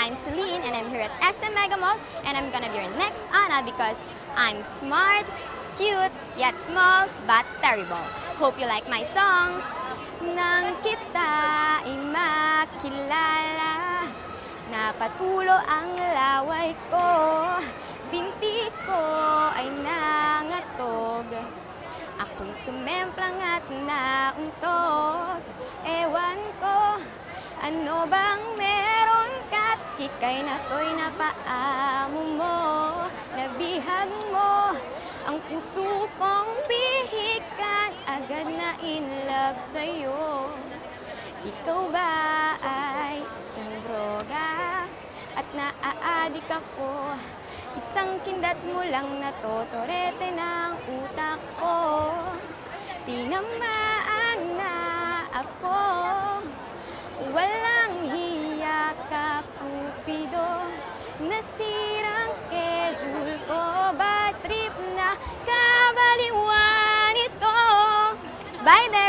I'm Celine and I'm here at SM Mega Mall and I'm gonna be your next Anna because I'm smart, cute, yet small, but terrible. Hope you like my song. Nang kita ay makilala, napatulo ang laway ko, binti ko ay nangatog. Ako'y sumemplang at nauntog. Ewan ko, ano bang meron ka't kikay na to'y napaamo mo, nabihag mo ang puso kong pihikan, agad na in love sa'yo. Ikaw ba ay isang droga at naaadik ako? Isang kindat mo lang natotorete ng utak ko. Tinamaan na ako, walang hiya ka, Cupido. Nasirang schedule ko, bad trip na kabaliwan ito. Bye then!